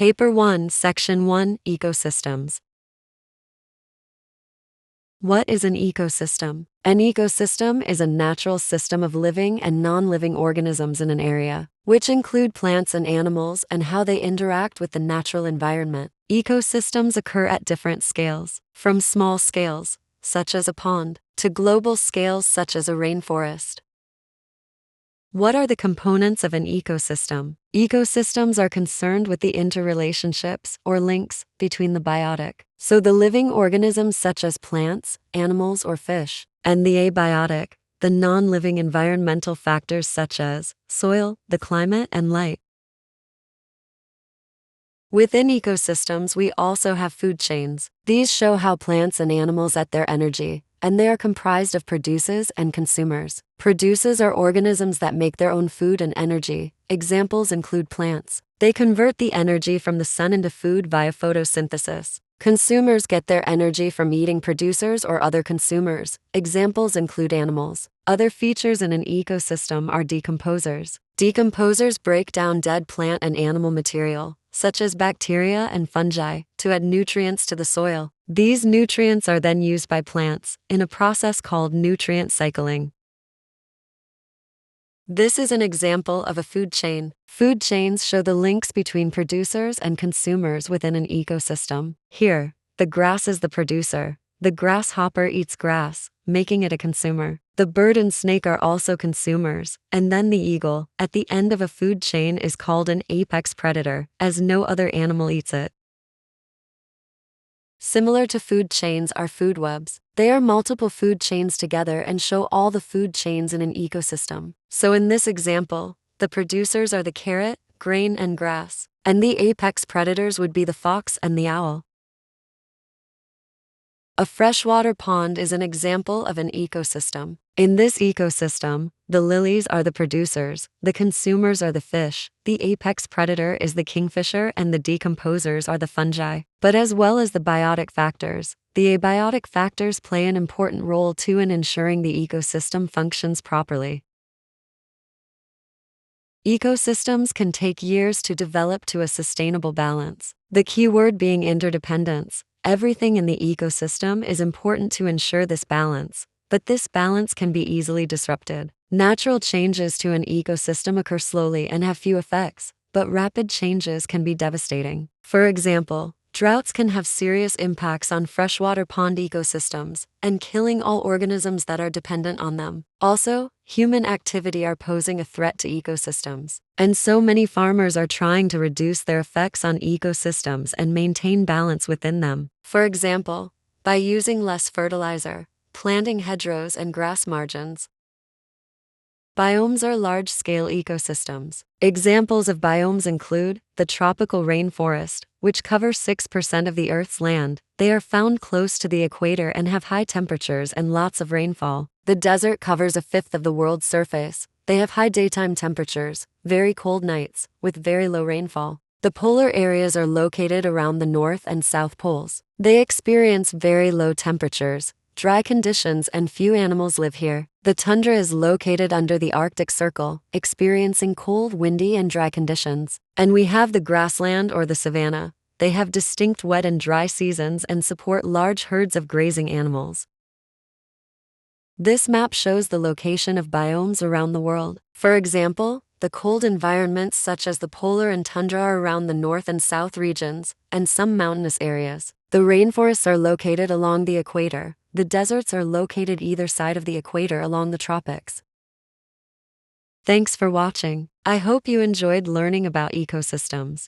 Paper 1, Section 1, Ecosystems. What is an ecosystem? An ecosystem is a natural system of living and non-living organisms in an area, which include plants and animals and how they interact with the natural environment. Ecosystems occur at different scales, from small scales, such as a pond, to global scales such as a rainforest. What are the components of an ecosystem? Ecosystems are concerned with the interrelationships or links between the biotic, so the living organisms such as plants, animals, or fish, and the abiotic, the non-living environmental factors such as soil, the climate, and light. Within ecosystems, we also have food chains. These show how plants and animals get their energy, and they are comprised of producers and consumers. Producers are organisms that make their own food and energy. Examples include plants. They convert the energy from the sun into food via photosynthesis. Consumers get their energy from eating producers or other consumers. Examples include animals. Other features in an ecosystem are decomposers. Decomposers break down dead plant and animal material, such as bacteria and fungi, to add nutrients to the soil. These nutrients are then used by plants in a process called nutrient cycling. This is an example of a food chain. Food chains show the links between producers and consumers within an ecosystem. Here, the grass is the producer. The grasshopper eats grass, making it a consumer. The bird and snake are also consumers, and then the eagle, at the end of a food chain, is called an apex predator, as no other animal eats it. Similar to food chains are food webs. They are multiple food chains together and show all the food chains in an ecosystem. So in this example, the producers are the carrot, grain, and grass, and the apex predators would be the fox and the owl. A freshwater pond is an example of an ecosystem. In this ecosystem, the lilies are the producers, the consumers are the fish, the apex predator is the kingfisher, and the decomposers are the fungi. But as well as the biotic factors, the abiotic factors play an important role too in ensuring the ecosystem functions properly. Ecosystems can take years to develop to a sustainable balance. The key word being interdependence. Everything in the ecosystem is important to ensure this balance, but this balance can be easily disrupted. Natural changes to an ecosystem occur slowly and have few effects, but rapid changes can be devastating. For example, droughts can have serious impacts on freshwater pond ecosystems and killing all organisms that are dependent on them. Also, human activity are posing a threat to ecosystems, and so many farmers are trying to reduce their effects on ecosystems and maintain balance within them. For example, by using less fertilizer, planting hedgerows and grass margins. Biomes are large-scale ecosystems. Examples of biomes include the tropical rainforest, which covers 6% of the Earth's land. They are found close to the equator and have high temperatures and lots of rainfall. The desert covers a fifth of the world's surface. They have high daytime temperatures, very cold nights, with very low rainfall. The polar areas are located around the North and South Poles. They experience very low temperatures, dry conditions, and few animals live here. The tundra is located under the Arctic Circle, experiencing cold, windy, and dry conditions. And we have the grassland or the savanna. They have distinct wet and dry seasons and support large herds of grazing animals. This map shows the location of biomes around the world. For example, the cold environments such as the polar and tundra are around the north and south regions, and some mountainous areas. The rainforests are located along the equator. The deserts are located either side of the equator along the tropics. Thanks for watching. I hope you enjoyed learning about ecosystems.